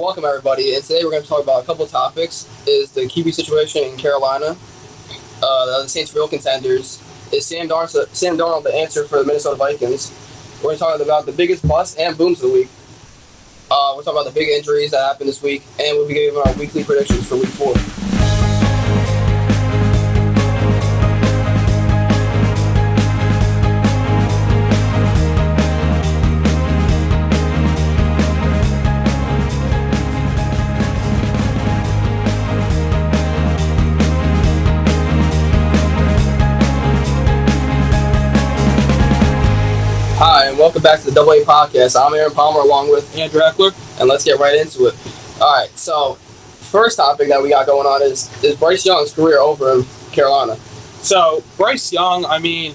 welcome everybody. And today we're going to talk about a couple of topics. Is the QB situation in Carolina, the Saints' real contenders. Is Sam Darnold the answer for the Minnesota Vikings? We're going to talk about the biggest busts and booms of the week. We're talking about the big injuries that happened this week, and we'll be giving our weekly predictions for Week 4. Hi, and welcome back to the Double A Podcast. I'm Aaron Palmer along with Andrew Heckler, and let's get right into it. All right, so first topic that we got going on is Bryce Young's career over in Carolina. So Bryce Young, I mean,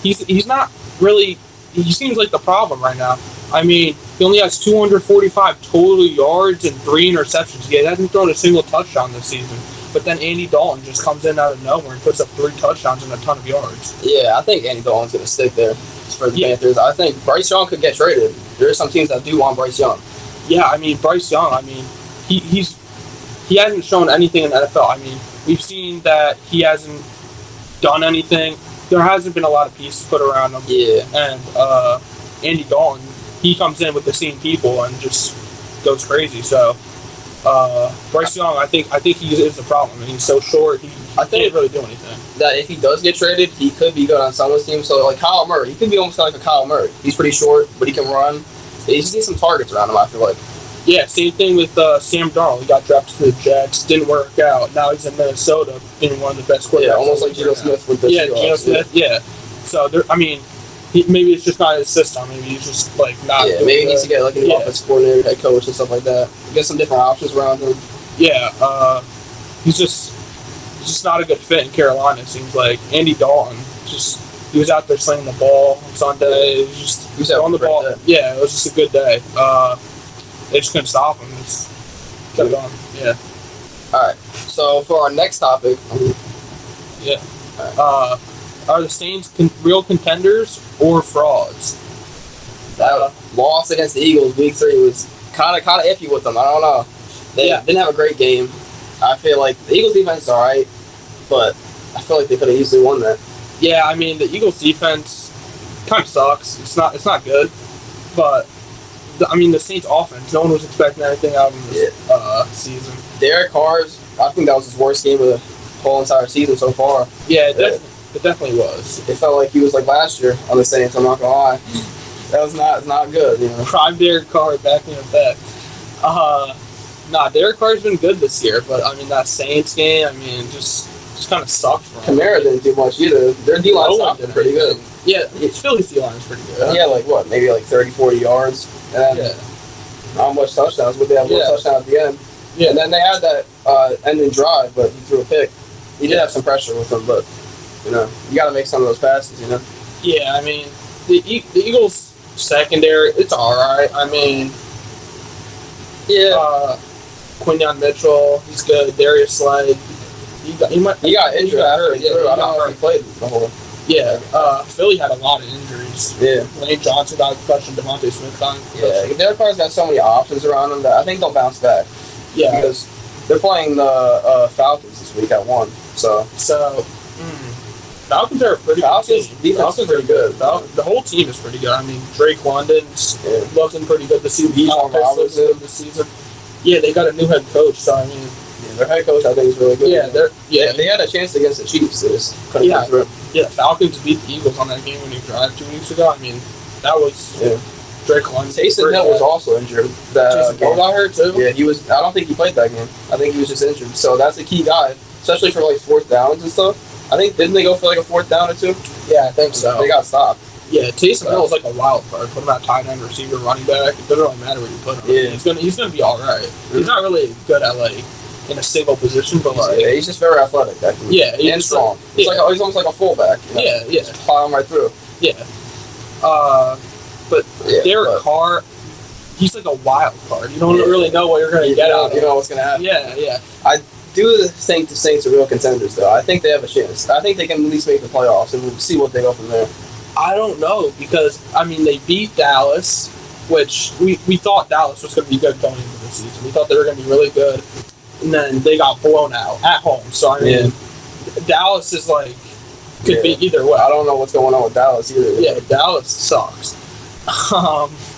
he's not really. He seems like the problem right now. I mean, he only has 245 total yards and 3 interceptions. He hasn't thrown a single touchdown this season. But then Andy Dalton just comes in out of nowhere and puts up 3 touchdowns and a ton of yards. Yeah, I think Andy Dalton's going to stick there for the Panthers. I think Bryce Young could get traded. There are some teams that do want Bryce Young. Yeah, I mean, Bryce Young, I mean, he hasn't shown anything in the NFL. I mean, we've seen that he hasn't done anything. There hasn't been a lot of pieces put around him. Yeah. And Andy Dalton, he comes in with the same people and just goes crazy. So Bryce Young, I think he is the problem. I mean, he's so short. He can't really do anything. That if he does get traded, he could be good on someone's team. So like Kyle Murray, he could be almost like a Kyle Murray. He's pretty short, but he can run. He just needs some targets around him, I feel like. Yeah, same thing with Sam Darnold. He got drafted to the Jets, didn't work out. Now he's in Minnesota, being one of the best quarterbacks. Yeah, almost like Geno Smith with the Seahawks. Geno Smith, yeah. So, maybe it's just not his system. Maybe he's just, not maybe he needs to get, a new offensive coordinator, head coach, and stuff like that. Get some different options around him. Yeah, he's just not a good fit in Carolina, it seems like. Andy Dalton, he was out there slinging the ball on Sunday. He was on the ball. Yeah, it was just a good day. They just couldn't stop him. Just kept on. Yeah. All right. So for our next topic, yeah, are the Saints real contenders or frauds? That loss against the Eagles Week 3 was kind of iffy with them. I don't know. They didn't have a great game. I feel like the Eagles defense is all right, but I feel like they could have easily won that. Yeah, I mean the Eagles defense kind of sucks. It's not good, but the Saints offense. No one was expecting anything out of them this season. Derek Carr's, I think that was his worst game of the whole entire season so far. Yeah, it definitely was. It felt like he was like last year on the Saints. I'm not gonna lie. That was not good. Prime Derek Carr backing up that. Derek Carr's been good this year, but that Saints game, just kind of sucked for him. Kamara didn't do much either. Their D-line stopped him pretty good. Yeah, Philly's D-line is pretty good. Yeah, maybe 30, 40 yards. And not much touchdowns, but they had one touchdown at the end. Yeah. And then they had that ending drive, but he threw a pick. He did have some pressure with him, but, you got to make some of those passes, Yeah, the Eagles secondary, it's all right. Quinyon Mitchell, he's good. Darius Slade, he got injured. I don't know if he played the whole. Yeah, Philly had a lot of injuries. Yeah, Lane Johnson got a concussion. Devontae Smith got a concussion. Yeah, Derek Carr's got so many options around him that I think they'll bounce back. Yeah, because they're playing the Falcons this week at 1. So Falcons are pretty Falcons good. Defense is pretty good. The whole team is pretty good. Drake London's looking pretty good this season. Yeah, they got a new head coach, so their head coach I think is really good. Yeah, they had a chance against the Chiefs. They just couldn't come through. Yeah, the Falcons beat the Eagles on that game when he drive 2 weeks ago. That was Drake London. Taysom Hill was also injured. Jason Hill got hurt too. Yeah, he was. I don't think he played that game. I think he was just injured. So that's a key guy, especially for 4th downs and stuff. I think didn't they go for a 4th down or 2? Yeah, I think so. They got stopped. Yeah, Taysom Hill is like a wild card. Put him at tight end, receiver, running back. It doesn't really matter where you put him. Yeah, he's gonna be all right. Mm-hmm. He's not really good at in a single position, but he's just very athletic. And strong. He's almost like a fullback. Yeah. Just plow him right through. Yeah. Derek Carr, he's like a wild card. You don't really know what you're gonna get out of him. You know what's gonna happen. Yeah. I do think the Saints are real contenders, though. I think they have a chance. I think they can at least make the playoffs, and we'll see what they go from there. I don't know, because, they beat Dallas, which we thought Dallas was going to be good going into this season. We thought they were going to be really good, and then they got blown out at home. So I mean, Dallas is like could be either way. I don't know what's going on with Dallas either. Yeah, Dallas sucks.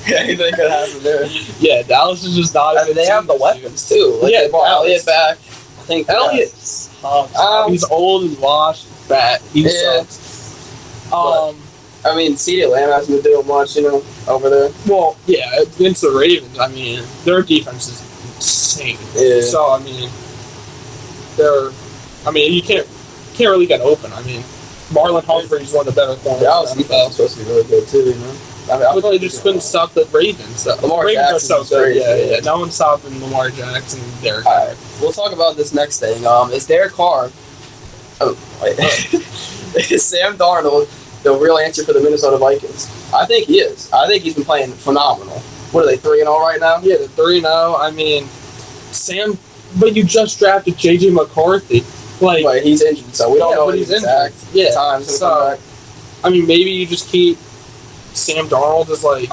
Anything could happen there. Yeah, Dallas is just not. They have the weapons too. Like, yeah, they brought Elliott back. I think Elliott sucks. He's old and washed and fat. He sucks. I mean, CeeDee Lamb hasn't been doing much, over there. Well, yeah, against the Ravens, I mean, their defense is insane. Yeah. So I mean, you can't really get open. I mean, Marlon Humphrey's one of the better corners. Dallas defense is supposed to be really good too, But they just couldn't stop the Ravens. The Ravens are so good. Yeah. No one's stopping Lamar Jackson and Derek Carr. All right, we'll talk about this next thing. Is Derek Carr? Oh, wait. Is Sam Darnold the real answer for the Minnesota Vikings? I think he is. I think he's been playing phenomenal. What are they, 3-0 right now? Yeah, they're 3-0. I mean, but you just drafted J.J. McCarthy. Like he's injured, so we don't know he's exact times. So, I mean, maybe you just keep Sam Darnold as a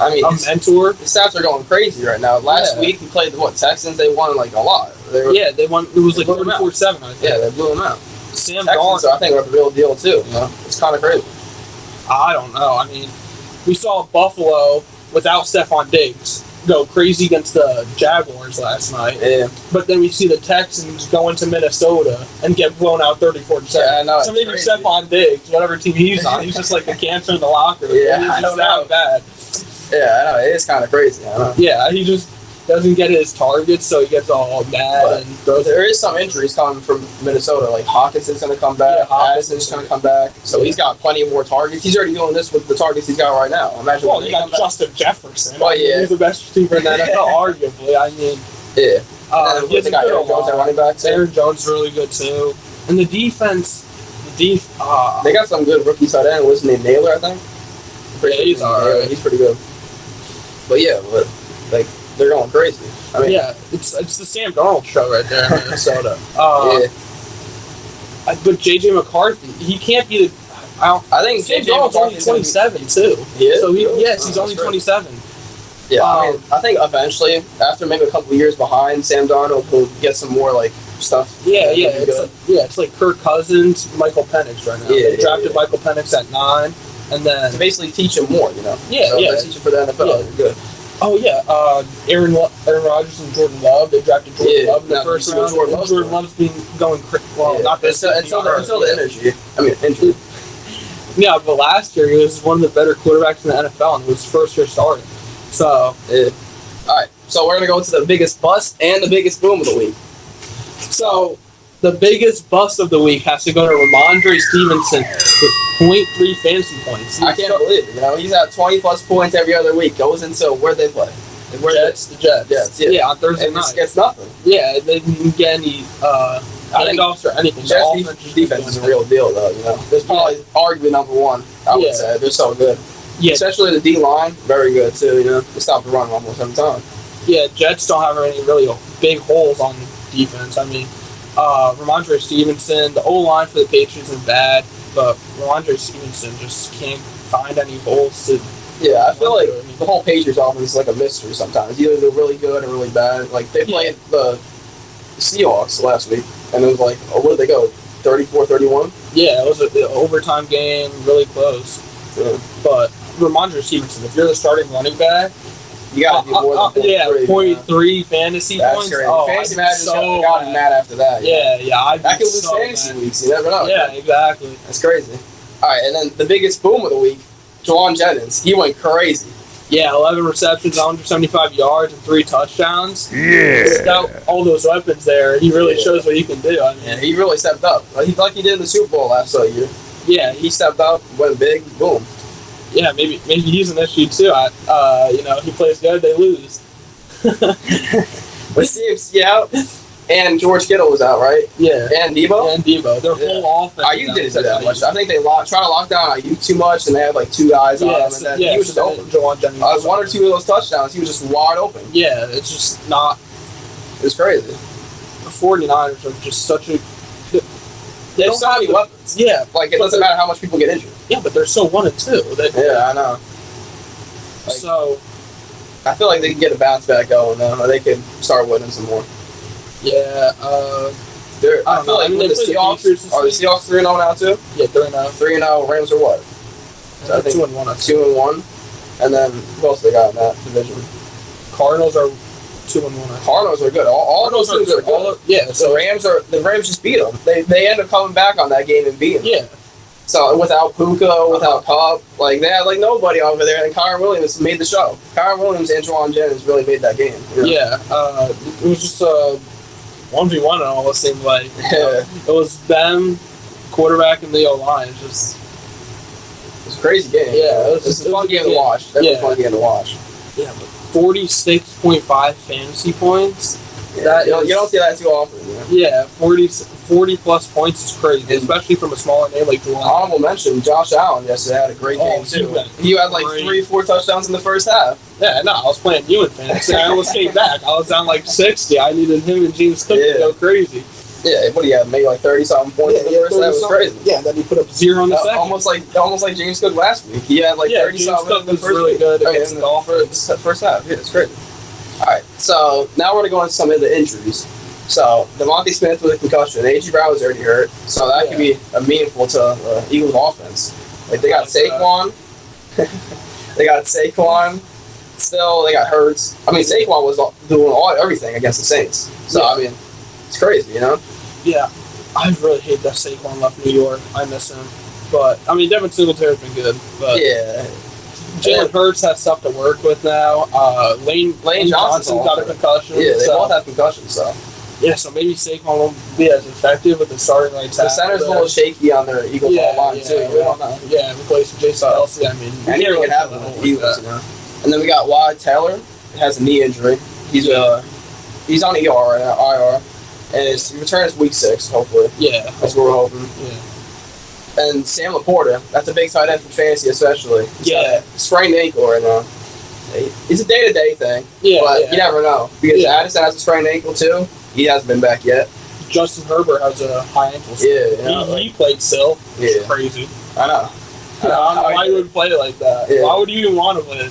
mentor. The stats are going crazy right now. Last week we played the Texans. They won a lot. They won. It was 34-7. I think. Yeah, they blew them out. Sam Texans, Darnold, I think, are the real deal too. It's kind of crazy. I don't know. I mean, we saw Buffalo without Stephon Diggs go crazy against the Jaguars last night. Yeah. But then we see the Texans go into Minnesota and get blown out 34-7. Yeah, I know. So maybe Stephon Diggs, whatever team he's on, he's just like the cancer in the locker room. Yeah, I don't know. Bad. Yeah, I know. It is kind of crazy. I know. Yeah, he just doesn't get his targets, so he gets all mad and throws. There is some injuries coming from Minnesota. Like Hawkinson's going to come back. Addison's going to come back. So he's got plenty more targets. He's already doing this with the targets he's got right now. Imagine. Well, you got Justin Jefferson. Oh yeah, he's the best receiver in the NFL, arguably. I mean, yeah. He has got Aaron Jones at running back. Aaron Jones is really good too, and the defense. They got some good rookie tight end. What's his name? Naylor, I think. Yeah, he's alright. He's pretty good. But yeah, they're going crazy. I mean, yeah, it's the Sam Darnold show right there in Minnesota. But J.J. McCarthy, he can't be the. I think Sam Darnold's only 27 too. Yeah. So he's only 27. Yeah, I think eventually, after maybe a couple of years behind, Sam Darnold will get some more stuff. Yeah. It's like Kirk Cousins, Michael Penix right now. They drafted Michael Penix at 9, and then to basically teach him more, Yeah, so they teach him for the NFL. Yeah. Good. Oh yeah, Aaron Rodgers and Jordan Love. They drafted Jordan Love in the first round. Jordan Love's been going not this until the injury. Yeah, but last year he was one of the better quarterbacks in the NFL, and it was his first year starting. So all right, so we're gonna go to the biggest bust and the biggest boom of the week. So the biggest bust of the week has to go to Ramondre Stevenson with 0.3 fantasy points. I can't believe it. He's at 20 plus points every other week. Goes into where'd they play? The Jets. Yeah, on Thursday night. It's nothing. Yeah, they didn't get any handoffs or anything. Jets defense is a real deal, though. There's probably arguably number one. I would say they're so good. Yeah, especially the D line, very good too. They stop the run almost every time. Yeah, Jets don't have any really big holes on defense. I mean, Ramondre Stevenson, the O-line for the Patriots is bad, but Ramondre Stevenson just can't find any holes to. Yeah, I feel like the whole Patriots offense is like a mystery sometimes. Either they're really good or really bad. Like they played the Seahawks last week, and it was like, where did they go? 34-31? Yeah, it was an overtime game, really close. Yeah. But Ramondre Stevenson, if you're the starting running back, you gotta do more than 0.3 fantasy points. Crazy. Fantasy managers got mad after that. Yeah. I could lose fantasy weeks. You never know. Yeah, exactly. That's crazy. All right, and then the biggest boom of the week, Juwan Jennings. He went crazy. Yeah, 11 receptions, 175 yards, and 3 touchdowns. Yeah. Without all those weapons there, he really shows what he can do. I mean, he really stepped up. Like he did in the Super Bowl last year. Yeah, he stepped up, went big, boom. Yeah, maybe he's an issue too. He plays good, they lose. But CMC out, and George Kittle was out, right? Yeah. And Debo. Their whole offense. Ayuk didn't do that much. I think they tried to lock down Ayuk too much, and they had like 2 guys on him, and then he was just open. Juwan Jennings. 1 or 2 of those touchdowns, he was just wide open. Yeah, it's just not. It's crazy. The 49ers are just such a. They have so many weapons. Yeah, like it doesn't matter how much people get injured. Yeah, but they're so 1-2. Yeah, I know. So, I feel like they can get a bounce back going though. Or they could start winning some more. Yeah. I feel like the Seahawks are the Seahawks 3-0 now too. Yeah, 3-0. 3-0. Rams are what? So I think 2-1. 2-1. And then who else they got in that division? Cardinals are 2-1. Cardinals are good. All those teams are good. Yeah. So the Rams just beat them. They end up coming back on that game and beating them. Yeah. So without Puka, without Cobb, like they had like nobody over there, and Kyron Williams made the show. Kyron Williams and Juwan Jennings really made that game. You know? Yeah. It was just 1v1 and all. It seemed like it was them, quarterback, and the O-line. It was a crazy game. Yeah, it was a fun game to watch. Definitely a fun game to watch. Yeah, but 46.5 fantasy points. Yeah, you don't see that too often. Yeah, 40 plus points is crazy, especially from a smaller name like Juwan. Honorable mention, Josh Allen yesterday had a great game too. He had like 3-4 touchdowns in the first half. Yeah, no, I was playing you in fantasy. I almost came back. I was down like 60. I needed him and James Cook to go crazy. Yeah, what do you have? Maybe like 30-something points in the first half. That was crazy. Yeah, then he put up 0 in the second. Almost like James Cook last week. He had like 30-something in the first really good against the Dolphins first half. Yeah, it's crazy. All right, so now we're going to go into some of the injuries. So, Devontae Smith with a concussion. A.J. Brown was already hurt, so that could be meaningful to Eagles offense. Like, they got Saquon. They got Saquon. Still, they got Hurts. I mean, Saquon was doing everything against the Saints. So, I mean, it's crazy, you know? Yeah. I really hate that Saquon left New York. I miss him. But, I mean, Devin Singletary's been good. But yeah. Jalen Hurts has stuff to work with now. Lane Johnson got a concussion. Yeah, they both have concussions, so. Yeah, so maybe Saquon won't be as effective with the starting right tackle. The center's a little shaky on their Eagles line, too. We don't know. Yeah, replacing Jason Kelsey. I mean, anything can happen with the Eagles, you know. And then we got Wyatt Taylor. He has a knee injury. He's on ER right now, IR. And his return is week 6, hopefully. Yeah. That's what we're hoping. Yeah. And Sam Laporta, that's a big tight end for fantasy, especially. Yeah. Sprained ankle right now. It's a day-to-day thing. Yeah. But you never know. Because Addison has a sprained ankle, too. He hasn't been back yet. Justin Herbert has a high ankle. He played still. Yeah. Crazy. I know. I don't know why you would play like that. Yeah. Why would you even want to play it?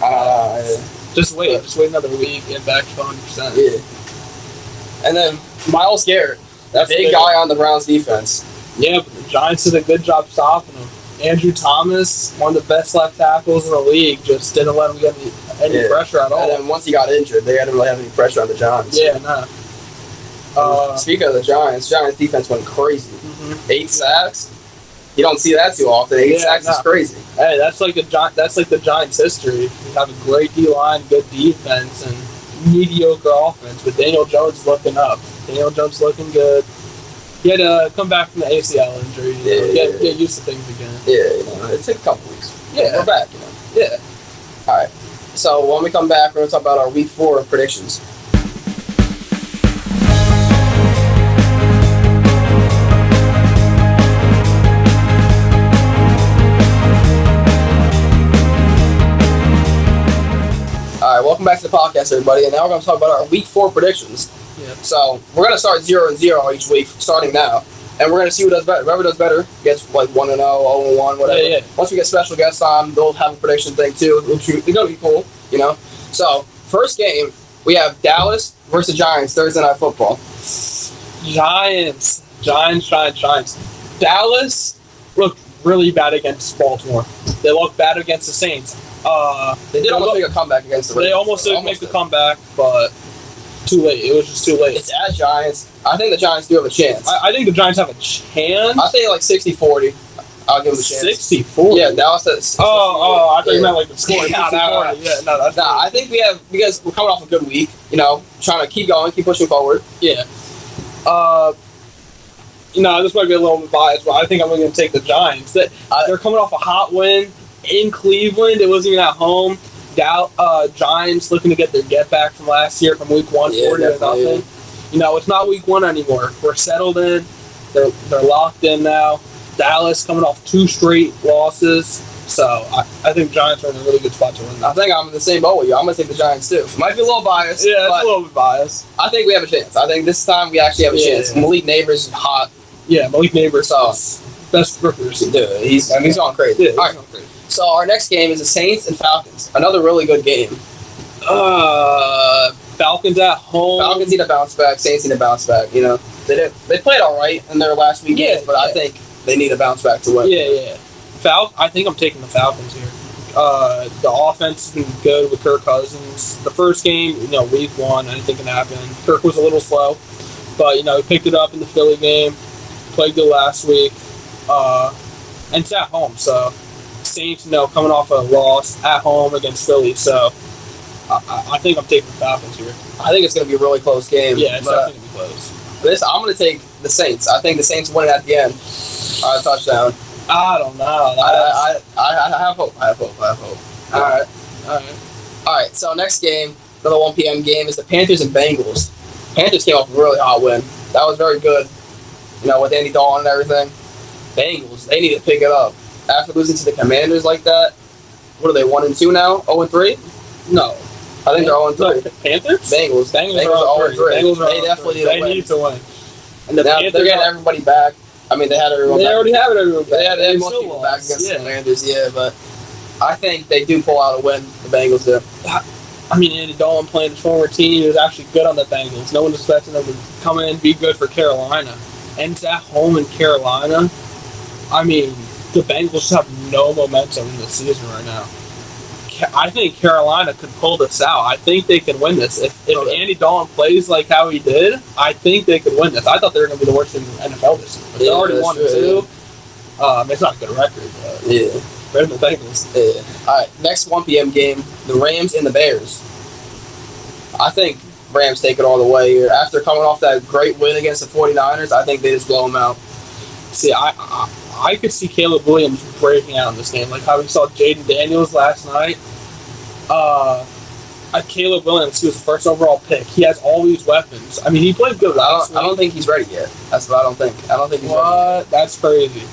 Just wait. Yeah. Just wait another week. Get back to 100%. Yeah. And then Myles Garrett. That big guy on the Browns defense. Yeah, but the Giants did a good job stopping him. Andrew Thomas, one of the best left tackles in the league, just didn't let him get any pressure at all. And then once he got injured, they didn't really have any pressure on the Giants. Yeah, no. Speaking of the Giants defense went crazy. Mm-hmm. 8 sacks. You don't see that too often. 8 sacks is crazy. Hey, that's like the Giants' history. You have a great D-line, good defense, and mediocre offense. But Daniel Jones looking up. Daniel Jones looking good. He had to come back from the ACL injury. Get used to things again. Yeah, it took a couple weeks. Yeah, we're back. You know. Yeah. All right. So when we come back, we're gonna talk about our Week 4 predictions. All right, welcome back to the podcast, everybody. And now we're going to talk about our Week 4 predictions. Yeah. So we're going to start 0-0 each week, starting now. And we're going to see who does better. Whoever does better gets like 1-0, 0-1, whatever. Yeah. Once we get special guests on, they'll have a prediction thing too. It's going to be cool, you know? So, first game, we have Dallas versus Giants, Thursday Night Football. Giants. Dallas looked really bad against Baltimore. They looked bad against the Saints. They did almost make a comeback against the Ravens. They almost did make a comeback, but too late. It was just too late. It's at Giants. I think the Giants do have a chance. I think the Giants have a chance. I think like 60-40. I'll give them a chance. 60-40? Yeah, Dallas says. I thought you meant like the score. 60-40. I think we have, because we're coming off a good week, you know, trying to keep going, keep pushing forward. Yeah. This might be a little biased, but I think I'm going to take the Giants. They're coming off a hot win in Cleveland. It wasn't even at home. Giants looking to get their get back from last year, from week 1, 40-0. It's not week 1 anymore. We're settled in. They're locked in now. Dallas coming off 2 straight losses. So I think Giants are in a really good spot to win. I think I'm in the same boat with you. I'm going to take the Giants too. Might be a little biased. Yeah, it's a little bit biased. I think we have a chance. I think this time we actually have a chance. Yeah. Malik Neighbors is hot. Yeah, Malik Neighbors is best rippers. Dude, he's going crazy. Yeah, all right. So our next game is the Saints and Falcons. Another really good game. Falcons at home. Falcons need to bounce back. Saints need to bounce back. You know, they played all right in their last week games, but I think they need to bounce back to win. Yeah. I think I'm taking the Falcons here. The offense has been good with Kirk Cousins. The first game, week 1, anything can happen. Kirk was a little slow, but he picked it up in the Philly game. Played good last week, and it's at home. So Saints, coming off a loss at home against Philly. So I think I'm taking the Falcons here. I think it's going to be a really close game. Yeah, it's definitely going to be close. I'm going to take the Saints. I think the Saints win it at the end. Touchdown. I don't know. I have hope. All right. So next game, another 1 p.m. game, is the Panthers and Bengals. Panthers came off a really hot win. That was very good. With Andy Dalton and everything. Bengals, they need to pick it up. After losing to the Commanders like that, what are they, 1-2 now? 0-3? No. I think they're 0-3. Panthers? Bengals are 0-3. They definitely need to win. And they're getting everybody back. I mean, they had everyone back. They already have everyone back. They had most people back against the Commanders, but I think they do pull out a win, the Bengals do. I mean, Andy Dalton playing his former team, he was actually good on the Bengals. No one expected them to come in and be good for Carolina. And it's at home in Carolina. I mean, the Bengals have no momentum in the season right now. I think Carolina could pull this out. I think they can win this. If Andy Dalton plays like how he did, I think they could win this. I thought they were going to be the worst team in the NFL this year. But they already 1-2. It's not a good record, but better than the Bengals. Yeah. All right, next 1 p.m. game, the Rams and the Bears. I think Rams take it all the way here. After coming off that great win against the 49ers, I think they just blow them out. See, I could see Caleb Williams breaking out in this game, like how we saw Jaden Daniels last night. Caleb Williams, he was the first overall pick. He has all these weapons. I mean, he played good last week. I don't think he's ready yet. That's what I don't think. I don't think he's ready yet. That's crazy.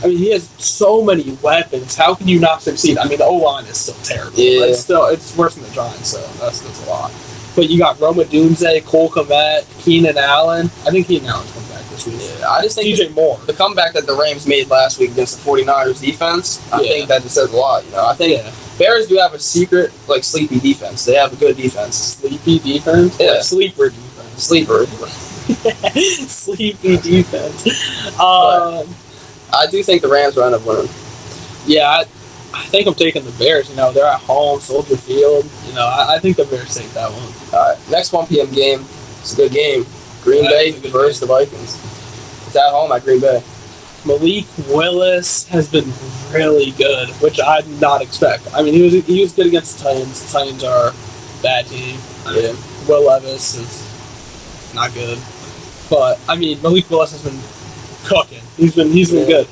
I mean, he has so many weapons. How can you not succeed? I mean, the O-line is still terrible. Yeah. It's worse than the Giants, so that's a lot. But you got Roma Dunze, Cole Kmet, Keenan Allen. I think Keenan Allen's coming back this week. Yeah, I just think DJ Moore. The comeback that the Rams made last week against the 49ers defense, I think that just says a lot. I think Bears do have a secret, sleepy defense. They have a good defense. Sleepy defense? Yeah. Sleeper defense. Sleeper. Sleepy defense. I do think the Rams will end up winning. Yeah, I think I'm taking the Bears. They're at home, Soldier Field. I think the Bears take that one. All right, next 1 p.m. game. It's a good game. Green Bay versus the Vikings. It's at home at Green Bay. Malik Willis has been really good, which I did not expect. I mean, he was good against the Titans. The Titans are a bad team. Will Levis is not good. But, I mean, Malik Willis has been cooking. He's been good.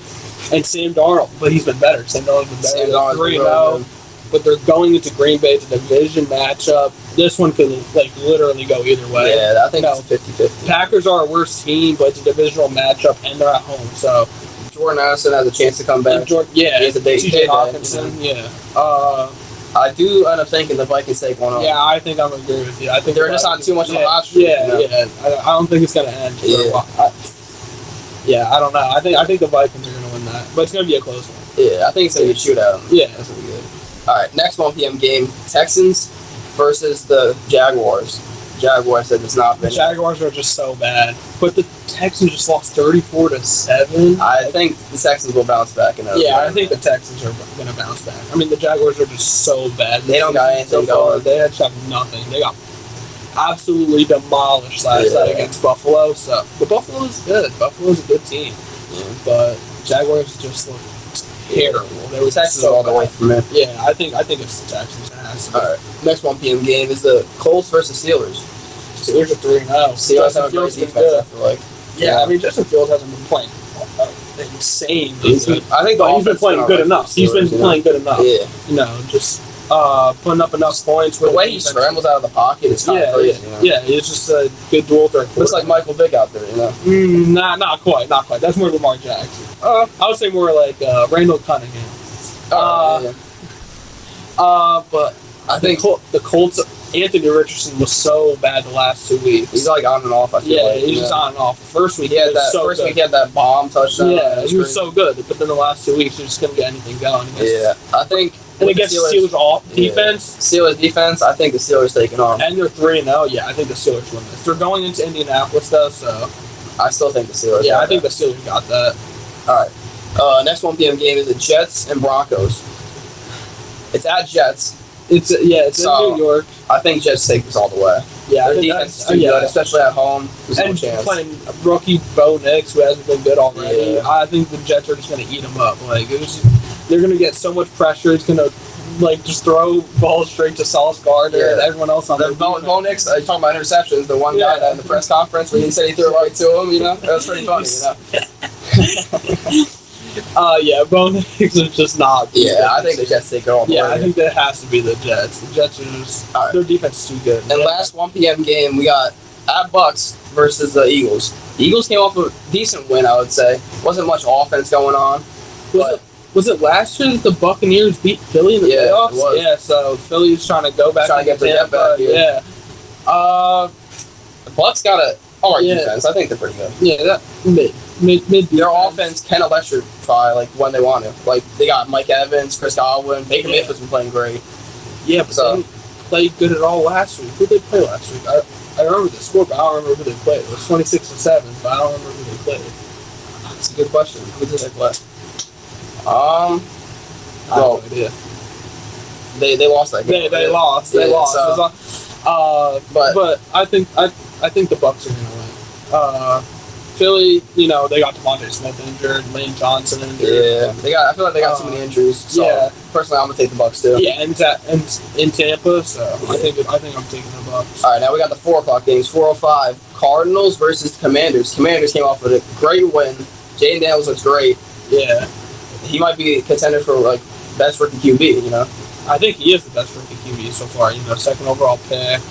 And Sam Darnold, but he's been better. Sam Darnold's been better. They're 3-0, but they're going into Green Bay. It's a division matchup. This one could literally go either way. Yeah, I think it's 50-50. Packers are a worse team, but it's a divisional matchup, and they're at home. So Jordan Addison has a chance to come back. T.J. Hawkinson. I do end up thinking the Vikings take one off. Yeah, I think I'm agree with you. I think they're just on too much of a hot streak. I don't think it's gonna end. For a while. I don't know. I think the Vikings are gonna win that, but it's gonna be a close one. Yeah, I think it's gonna be a shootout. Yeah, that's gonna be good. All right, next 1 p.m. game: Texans versus the Jaguars. Jaguars said it's not been. The Jaguars are just so bad, but the Texans just lost 34-7. I think the Texans will bounce back. I think the Texans are going to bounce back. I mean, the Jaguars are just so bad. They don't got anything going. They just have nothing. They got absolutely demolished last night against Buffalo. So, but Buffalo's good. Buffalo's a good team, but Jaguars just look terrible. They were Texans all the way from it. Yeah, I think it's the Texans. All right. Next 1 p.m. game is the Colts versus Steelers. Steelers are 3-0. Steelers have a great defense, I feel like. Yeah, I mean, Justin Fields hasn't been playing insane. I think he's been playing good enough. He's been playing good enough. Yeah. Just putting up enough points. The way he scrambles out of the pocket is kind of crazy. Yeah, he's just a good dual threat. Looks like Michael Vick out there, Not quite. That's more Lamar Jackson. I would say more like Randall Cunningham. But I think the Colts. Anthony Richardson was so bad the last 2 weeks. He's on and off. I feel like. He's just on and off. The first week he had that bomb touchdown. Yeah, he was so good. But then the last 2 weeks, he just couldn't get anything going. I think And against the Steelers off defense. Steelers defense, I think the Steelers taking on. And they're 3-0. Yeah, I think the Steelers win this. They're going into Indianapolis though, so I still think the Steelers. Yeah, I think the Steelers got that. All right. Next 1 p.m. game is the Jets and Broncos. It's at Jets. It's in New York. I think Jets take this all the way. Yeah, their defense is too good, especially at home. There's no chance. Playing rookie Bo Nix, who hasn't been good already. Yeah. I think the Jets are just going to eat him up. They're going to get so much pressure. It's going to just throw balls straight to Sauce Gardner and everyone else on the Bo Nix, talking about interceptions, the one guy that in the press conference where he said he threw it right to him, that was pretty funny, Bo Nix is just not. I think the Jets take it all the way. I think that has to be the Jets. The Jets are just, their defense is too good. And last 1 p.m. game, we got at Bucks versus the Eagles. The Eagles came off a decent win, I would say. Wasn't much offense going on. Was it last year that the Buccaneers beat Philly in the playoffs? It was. Yeah, so Philly's trying to go back. Trying to get their back here. Yeah. The Bucks got a alright defense. I think they're pretty good. Yeah, that mid. Their offense can electrify when they want to. They got Mike Evans, Chris Godwin, Baker Mayfield's been playing great. Yeah, but they didn't play good at all last week. Who did they play last week? I remember the score, but I don't remember who they played. It was 26-7, but I don't remember who they played. That's a good question. Who did they play? I have no idea. They lost that game. They lost. They lost. So, but I think the Bucks are gonna win. Philly, they got DeMonte Smith injured, Lane Johnson injured. Yeah, I feel like they got too many injuries. So personally, I'm gonna take the Bucks too. Yeah, and in Tampa, so I think I'm taking the Bucks. All right, now we got the 4:00 games. 4:05, Cardinals versus Commanders. Commanders came off with a great win. Jaden Daniels looks great. Yeah. He might be a contender for best rookie QB. I think he is the best rookie QB so far. Second overall pick.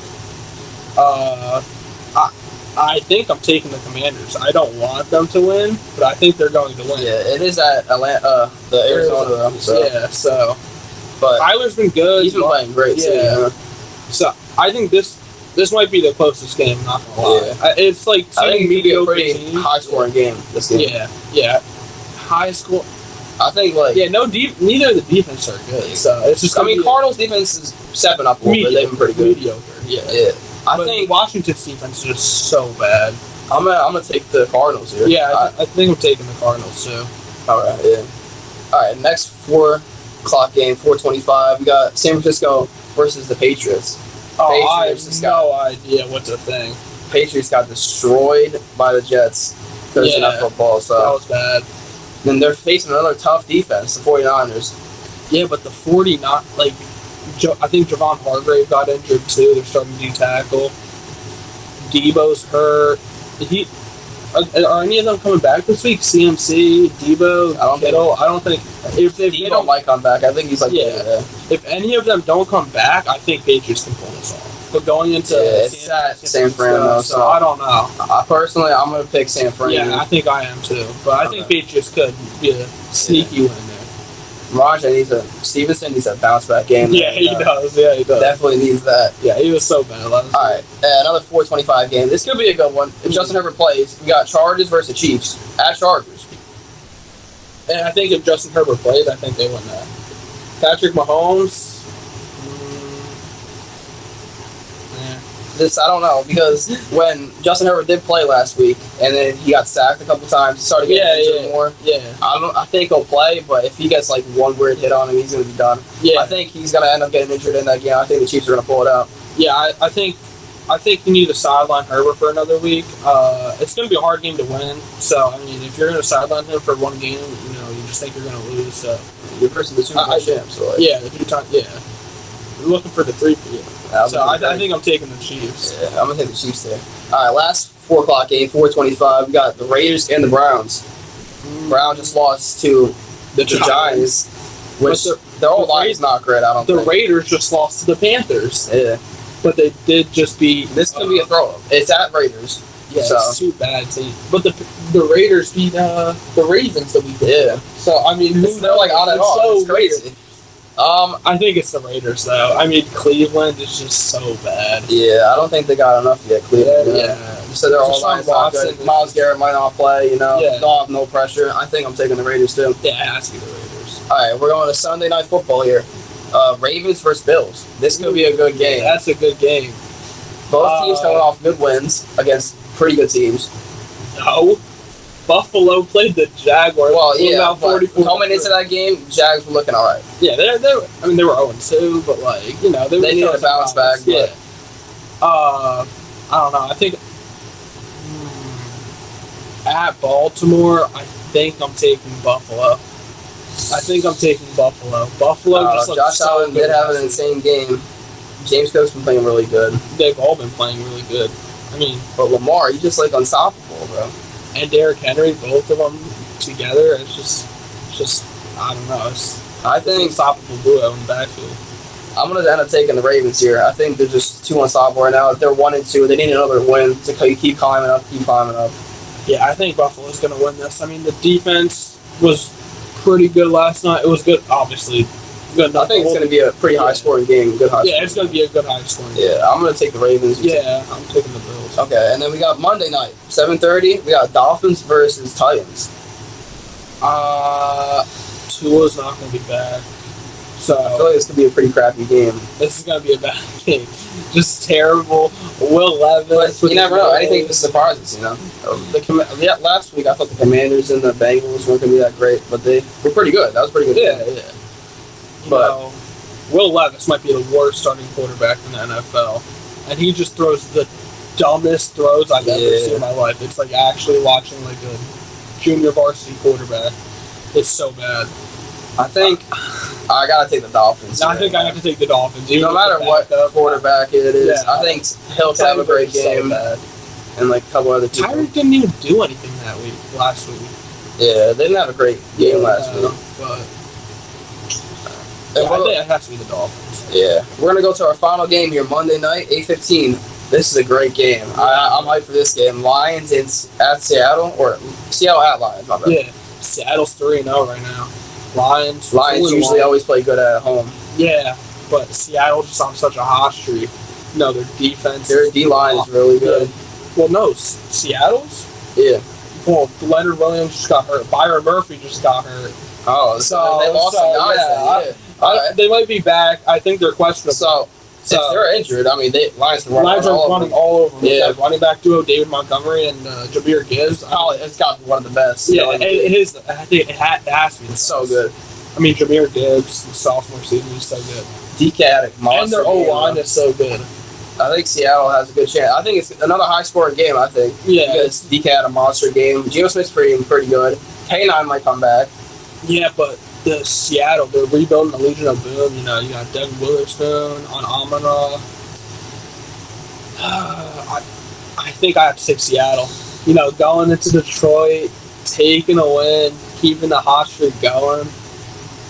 I think I'm taking the Commanders. I don't want them to win, but I think they're going to win. Yeah, it is at Atlanta, the Arizona. But Tyler's been good. He's been playing great too. So I think this might be the closest game. Not gonna lie. It's I think it'd be a pretty teams. high scoring game. This game. Yeah. High score. I think neither of the defense are good. So it's just. Cardinals defense is stepping up a little bit. They've been pretty good. Mediocre. Yeah. I think Washington's defense is just so bad. I'm gonna take the Cardinals here. Yeah, I think I'm taking the Cardinals too. All right. Yeah. All right. Next 4:00 game, 4:25. We got San Francisco versus the Patriots. I have no idea what to think. Patriots got destroyed by the Jets Thursday Night Football. So that was bad. Then they're facing another tough defense, the 49ers. Yeah, but the 49, I think Javon Hargrave got injured too. They're starting to do-tackle. Debo's hurt. Are any of them coming back this week? CMC, Debo, Kittle? I don't think. If Debo might come back. I think he's If any of them don't come back, I think Patriots can pull this off. But going into it's at San Fran though, so I don't know. Personally, I'm gonna pick San Fran. Yeah, I think I am too. But I think Patriots could be a sneaky win there. Stevenson needs a bounce back game. Yeah, he does. Yeah, he does. Definitely needs that. Yeah, he was so bad. All right, another 4:25 game. This could be a good one. If Justin Herbert plays, we got Chargers versus Chiefs at Chargers. And I think if Justin Herbert plays, I think they win that. Patrick Mahomes. I don't know, because when Justin Herbert did play last week, and then he got sacked a couple times, started getting injured more. Yeah. I think he'll play, but if he gets one weird hit on him, he's gonna be done. Yeah. I think he's gonna end up getting injured in that game. I think the Chiefs are gonna pull it out. Yeah, I think you need to sideline Herbert for another week. It's gonna be a hard game to win. So if you're gonna sideline him for one game, you just think you're gonna lose. So you're versus the Super Bowl champs. So the two-time. Yeah. We're looking for the 3-peat. So I think I'm taking the Chiefs. Yeah, I'm going to take the Chiefs there. All right, last 4:00 game, 4:25. We got the Raiders and the Browns. Browns just lost to the Giants, which their whole line is not great, I don't think. The Raiders just lost to the Panthers. Yeah. But they did just beat... This could be a throw-up. It's at Raiders. Yeah, it's too bad team. But the Raiders beat the Ravens that we did. Yeah. So, they're on and off. So it's crazy. I think it's the Raiders, though. Cleveland is just so bad. Yeah, I don't think they got enough yet, Cleveland. Yeah. You said they're all lines not good. Myles Garrett might not play, They'll have no pressure. I think I'm taking the Raiders, too. Yeah, it has to be the Raiders. All right, we're going to Sunday Night Football here. Ravens versus Bills. This could be a good game. Yeah, that's a good game. Both teams coming off good wins against pretty good teams. No. Buffalo played the Jaguars. Well, yeah, but coming into that game, Jags were looking all right. Yeah, they were 0-2, but like, you know, they needed to bounce back. Yeah. I don't know. I think at Baltimore, I think I'm taking Buffalo. Buffalo just looks Josh so Allen good. did have an insane game. James Cook's been playing really good. They've all been playing really good. I mean, but Lamar, he's just like unstoppable, bro. And Derrick Henry, both of them together, it's just I don't know. I think an unstoppable duo in the backfield. I'm gonna end up taking the Ravens here. I think they're just too unstoppable right now. They're 1-2. They need another win to keep climbing up. Yeah, I think Buffalo's gonna win this. I mean, the defense was pretty good last night. It was good, obviously. Good. I think it's gonna be a pretty high scoring game. It's gonna be a good high scoring game. Yeah, I'm gonna take the Ravens. Yeah, I'm taking the Bills. Okay, and then we got Monday night, 7:30. We got Dolphins versus Titans. Tua's not gonna be back. So I feel like this could be a pretty crappy game. This is gonna be a bad game. Just terrible. Will Levis. But you never know. Anything just surprises, you know. Last week I thought the Commanders and the Bengals weren't gonna be that great, but they were pretty good. That was pretty good. Yeah. But Will Levis might be the worst starting quarterback in the NFL, and he just throws the dumbest throws I've ever seen in my life. It's like actually watching like a junior varsity quarterback. It's so bad. I think I gotta take the Dolphins. I think I have to take the Dolphins. No matter what quarterback it is, I think he'll have a great game. And like a couple other people. Tyreek didn't even do anything last week. Yeah, they didn't have a great game last week. But I think it has to be the Dolphins. Yeah. We're going to go to our final game here, Monday night, 8:15. This is a great game. I'm hyped for this game. Lions at Seattle, or Seattle at Lions, my bad. Yeah. Seattle's 3-0 right now. Lions usually always play good at home. Yeah, but Seattle's just on such a hot streak. No, their defense. Their D-line is really good. Yeah. Well, no, Seattle's? Yeah. Well, Leonard Williams just got hurt. Byron Murphy just got hurt. Oh, so they lost some guys. They might be back. I think they're questionable. So if they're injured, I mean, Lions can Lions are running all over them. Yeah. Running back duo David Montgomery and Jahmyr Gibbs. It's got to be one of the best. Yeah, I think it has to be. It's so good. I mean, Jahmyr Gibbs, sophomore season, is so good. DK had a monster. And their O-line is so good. I think Seattle has a good chance. I think it's another high-scoring game, I think. Yeah. Because DK had a monster game. Geno Smith's pretty good. K9 might come back. Yeah, but the Seattle, they're rebuilding the Legion of Boom. You know, you got Devin Witherspoon on Amon-Ra. I think I have to take Seattle. You know, going into Detroit, taking a win, keeping the hot streak going.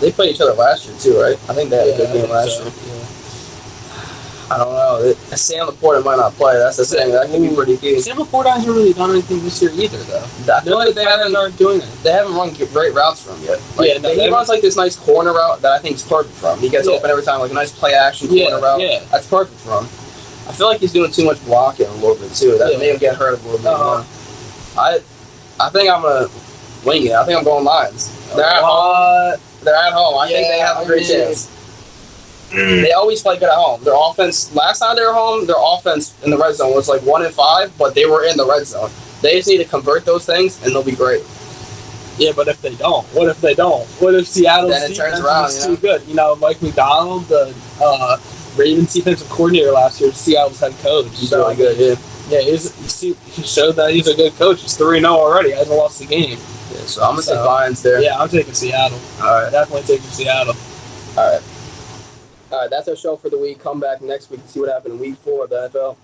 They played each other last year, too, right? I think they had a good game last year. Yeah. I don't know. Sam Laporta might not play. That's the thing. That could be pretty key. Sam Laporta hasn't really done anything this year either, though. I feel like they aren't doing it. They haven't run great routes from him yet. He runs like this nice corner route that I think is perfect for him. He gets open every time, like a nice play action corner route. Yeah. That's perfect for him. I feel like he's doing too much blocking a little bit too. That made him get hurt a little bit more. I think I'm gonna wing it. I think I'm going Lions. They're at home. I think they have a great chance. They always play good at home. Their offense, last time they were home, their offense in the red zone was like 1-5, but they were in the red zone. They just need to convert those things, and they'll be great. Yeah, but if they don't? What if they don't? What if Seattle's defense is too good? You know, Mike McDonald, the Ravens defensive coordinator last year, Seattle's head coach. He's really good, yeah. Yeah, he showed that he's a good coach. He's 3-0 already. He hasn't lost the game. Yeah, so I'm going to take Lions there. Yeah, I'm taking Seattle. All right. Definitely taking Seattle. All right. All right, that's our show for the week. Come back next week to see what happened in week 4 of the NFL.